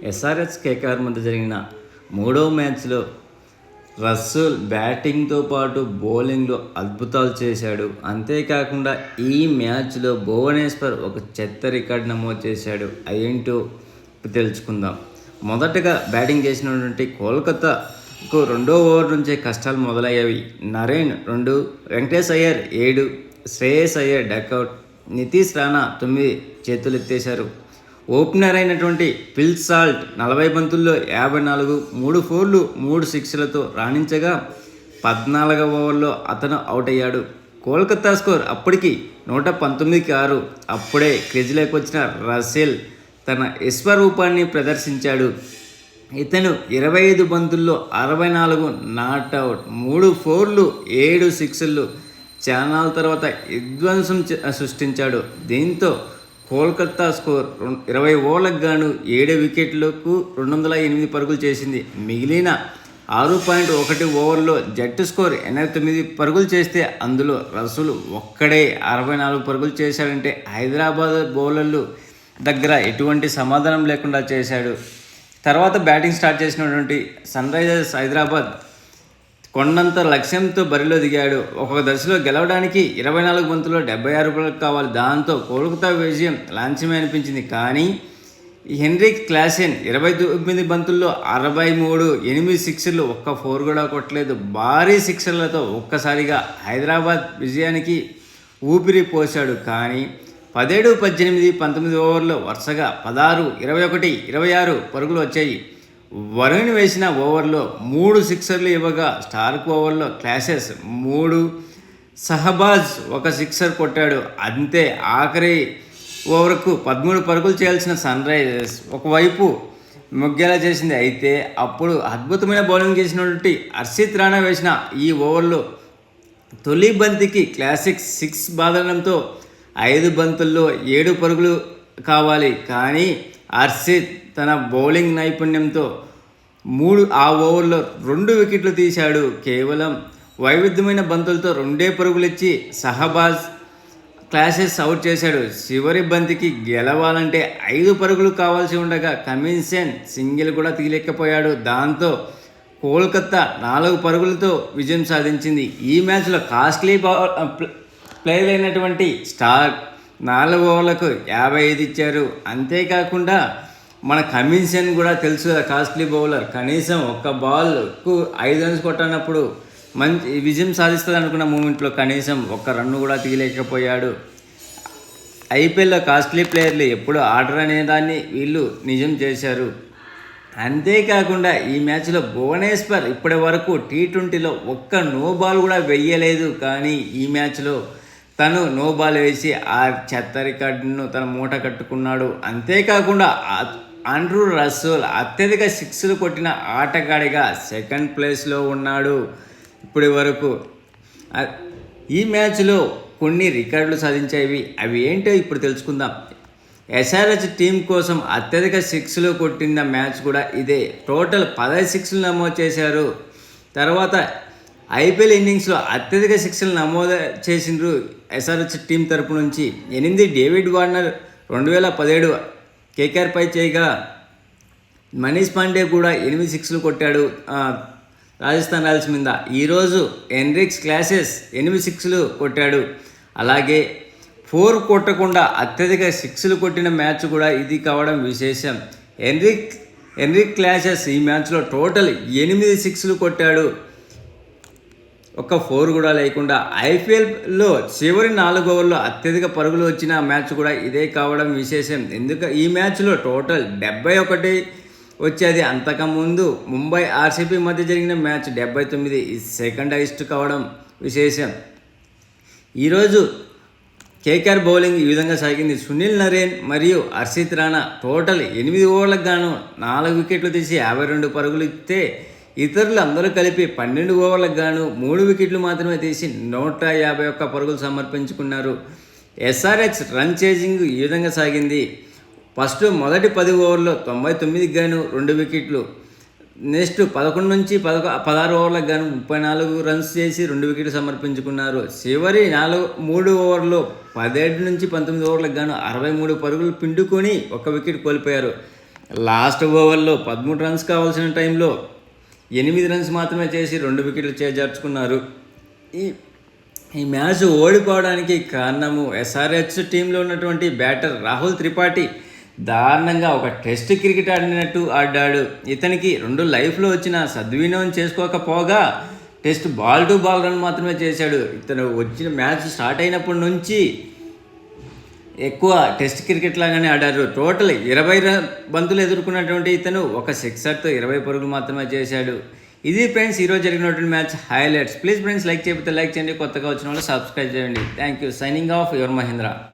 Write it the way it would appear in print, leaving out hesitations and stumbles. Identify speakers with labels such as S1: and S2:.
S1: SRH KKR మధ్య జరిగిన మూడో మ్యాచ్లో రసూల్ బ్యాటింగ్తో పాటు బౌలింగ్లో అద్భుతాలు చేశాడు. అంతేకాకుండా ఈ మ్యాచ్లో భువనేశ్వర్ ఒక చెత్త రికార్డు నమోదు చేశాడు. అదేంటో తెలుసుకుందాం. మొదటగా బ్యాటింగ్ చేసినటువంటి కోల్కతాకు రెండో ఓవర్ నుంచే కష్టాలు మొదలయ్యాయి. నరేన్ 2, వెంకటేష్ అయ్యర్ 7, శ్రేయస్ అయ్యర్ డకౌట్, నితీష్ రాణా 9 చేతులెత్తేశారు. ఓపెనర్ అయినటువంటి ఫిల్ సాల్ట్ 40 బంతుల్లో 54, 3 ఫోర్లు 3 సిక్స్లతో రాణించగా 14వ ఓవర్లో అతను అవుట్ అయ్యాడు. కోల్కతా స్కోర్ అప్పటికి 119కి 6. అప్పుడే క్రీజులోకి వచ్చిన రసెల్ తన విశ్వరూపాన్ని ప్రదర్శించాడు. ఇతను 25 బంతుల్లో 64 నాట్అవుట్, 3 ఫోర్లు 7 సిక్స్లు చానాల తర్వాత విధ్వంసం సృష్టించాడు. దీంతో కోల్కతా స్కోర్ 20 ఓవర్లకు గాను 7 వికెట్లకు 208 పరుగులు చేసింది. మిగిలిన 6.1 ఓవర్లో జట్టు స్కోర్ 89 పరుగులు చేస్తే అందులో రసూల్ ఒక్కడే 64 పరుగులు చేశాడంటే హైదరాబాద్ బౌలర్లు దగ్గర ఎటువంటి సమాధానం లేకుండా చేశాడు. తర్వాత బ్యాటింగ్ స్టార్ట్ చేసినటువంటి సన్ రైజర్స్ హైదరాబాద్ కొండంత లక్ష్యంతో బరిలో దిగాడు. ఒక దశలో గెలవడానికి 24 బంతుల్లో 76 పరుగులు కావాలి. దాంతో కోల్కతా విజయం లాంఛనమే అనిపించింది. కానీ హెన్రిక్ క్లాసెన్ 29 బంతుల్లో 63, 8 సిక్సర్లు, ఒక్క 4 కూడా కొట్టలేదు. భారీ సిక్సర్లతో ఒక్కసారిగా హైదరాబాద్ విజయానికి ఊపిరి పోశాడు. కానీ 17, 18, 19 ఓవర్లో వరుసగా 16, 21, 26 పరుగులు వచ్చాయి. వరుణ్ వేసిన ఓవర్లో 3 సిక్సర్లు ఇవ్వగా స్టార్క్ ఓవర్లో క్లాసెస్ 3, షహబాజ్ 1 సిక్సర్ కొట్టాడు. అంతే. ఆఖరి ఓవర్కు 13 పరుగులు చేయాల్సిన సన్ రైజర్స్ ఒకవైపు మొగ్గేలా చేసింది. అయితే అప్పుడు అద్భుతమైన బౌలింగ్ చేసినటువంటి హర్షిత్ రాణా వేసిన ఈ ఓవర్లో తొలి బంతికి క్లాసిక్ 6 బాదడంతో 5 బంతుల్లో 7 పరుగులు కావాలి. కానీ హర్షిత్ తన బౌలింగ్ నైపుణ్యంతో ఆ ఓవర్లో 2 వికెట్లు తీశాడు. కేవలం వైవిధ్యమైన బంతులతో 2 పరుగులు ఇచ్చి షహబాజ్ క్లాసెస్ అవుట్ చేశాడు. చివరి బంతికి గెలవాలంటే 5 పరుగులు కావాల్సి ఉండగా కమిన్సన్ సింగిల్ కూడా తీయలేకపోయాడు. దాంతో కోల్కతా 4 పరుగులతో విజయం సాధించింది. ఈ మ్యాచ్లో కాస్ట్లీ ప్లేయర్ అయినటువంటి స్టార్క్ 4 ఓవర్లకు 55 ఇచ్చారు. అంతేకాకుండా మన కమిన్సన్ కూడా తెలుసు కదా, కాస్ట్లీ బౌలర్. కనీసం ఒక్క బాల్కు 5 రన్స్ కొట్టనప్పుడు మంచి విజయం సాధిస్తుంది అనుకున్న మూమెంట్లో కనీసం ఒక్క రన్ను కూడా తీయలేకపోయాడు. ఐపీఎల్లో కాస్ట్లీ ప్లేయర్లు ఎప్పుడు ఆడరు అనేదాన్ని వీళ్ళు నిజం చేశారు. అంతేకాకుండా ఈ మ్యాచ్లో భువనేశ్వర్ ఇప్పటి వరకు T20లో ఒక్క నో బాల్ కూడా వెయ్యలేదు. కానీ ఈ మ్యాచ్లో తను నో బాల్ వేసి ఆ చెత్త రికార్డును తన మూట కట్టుకున్నాడు. అంతేకాకుండా ఆండ్రూ రసూల్ అత్యధిక సిక్స్లు కొట్టిన ఆటగాడిగా 2nd ప్లేస్లో ఉన్నాడు ఇప్పటి వరకు. ఈ మ్యాచ్లో కొన్ని రికార్డులు సాధించేవి. అవి ఏంటో ఇప్పుడు తెలుసుకుందాం. ఎస్ఆర్హెచ్ టీం కోసం అత్యధిక సిక్స్లు కొట్టిన మ్యాచ్ కూడా ఇదే. టోటల్ 15 సిక్స్లు నమోదు చేశారు. తర్వాత ఐపీఎల్ ఇన్నింగ్స్లో అత్యధిక సిక్స్లు నమోదు చేసిండ్రు ఎస్ఆర్హెచ్ టీం తరపు నుంచి. 8 డేవిడ్ వార్నర్ 2017 కేకేఆర్ పై చేయగా మనీష్ పాండే కూడా 8 సిక్స్లు కొట్టాడు రాజస్థాన్ రాయల్స్ మీద. ఈరోజు హెన్రిక్ క్లాసెస్ 8 సిక్స్లు కొట్టాడు. అలాగే 4 కొట్టకుండా అత్యధిక సిక్స్లు కొట్టిన మ్యాచ్ కూడా ఇది కావడం విశేషం. హెన్రిక్ క్లాసెస్ ఈ మ్యాచ్లో టోటల్ 8 సిక్స్లు కొట్టాడు, ఒక్క 4 కూడా లేకుండా. ఐపీఎల్లో చివరి 4 ఓవర్లో అత్యధిక పరుగులు వచ్చిన మ్యాచ్ కూడా ఇదే కావడం విశేషం. ఈ మ్యాచ్లో టోటల్ 71 వచ్చేది. అంతకుముందు ముంబై ఆర్సీబీ మధ్య జరిగిన మ్యాచ్ 79, సెకండ్ హైయెస్ట్ కావడం విశేషం. ఈరోజు కేకేఆర్ బౌలింగ్ ఈ విధంగా సాగింది. సునీల్ నరేన్ మరియు హర్షిత్ రాణా టోటల్ 8 ఓవర్లకు గాను 4 వికెట్లు తీసి 52 పరుగులు ఇస్తే ఇతరులు అందరూ కలిపి 12 ఓవర్లకు గాను 3 వికెట్లు మాత్రమే తీసి 151 పరుగులు సమర్పించుకున్నారు. ఎస్ఆర్హెచ్ రన్ చేజింగ్ ఈ విధంగా సాగింది. మొదటి 10 ఓవర్లో 99కి గాను 2 వికెట్లు, నెక్స్ట్ 11 నుంచి 16 ఓవర్లకు గాను 34 రన్స్ చేసి 2 వికెట్లు సమర్పించుకున్నారు. చివరి 3 ఓవర్లో 17 నుంచి 19 ఓవర్లకు గాను 63 పరుగులు పిండుకొని 1 వికెట్ కోల్పోయారు. లాస్ట్ ఓవర్లో 13 రన్స్ కావాల్సిన టైంలో 8 రన్స్ మాత్రమే చేసి 2 వికెట్లు చేజార్చుకున్నారు. ఈ ఈ మ్యాచ్ ఓడిపోవడానికి కారణము ఎస్ఆర్హెచ్ టీంలో ఉన్నటువంటి బ్యాటర్ రాహుల్ త్రిపాఠి దారుణంగా ఒక టెస్ట్ క్రికెట్ ఆడినట్టు ఆడాడు. ఇతనికి 2 లైఫ్లో వచ్చిన సద్వినియోగం చేసుకోకపోగా test ball to ball run మాత్రమే చేశాడు. ఇతను వచ్చిన మ్యాచ్ స్టార్ట్ అయినప్పటి నుంచి ఎక్కువ టెస్ట్ క్రికెట్ లాగానే ఆడారు. టోటల్ 20 బంతులు ఎదుర్కొన్నటువంటి ఇతను ఒక సిక్సర్తో 20 పరుగులు మాత్రమే చేశాడు. ఇది ఫ్రెండ్స్ ఈరోజు జరిగినటువంటి match highlights. Please friends like చేయకపోతే లైక్ చేయండి, కొత్తగా వచ్చిన వాళ్ళు సబ్స్క్రైబ్ చేయండి. Thank you. Signing off your Mahindra.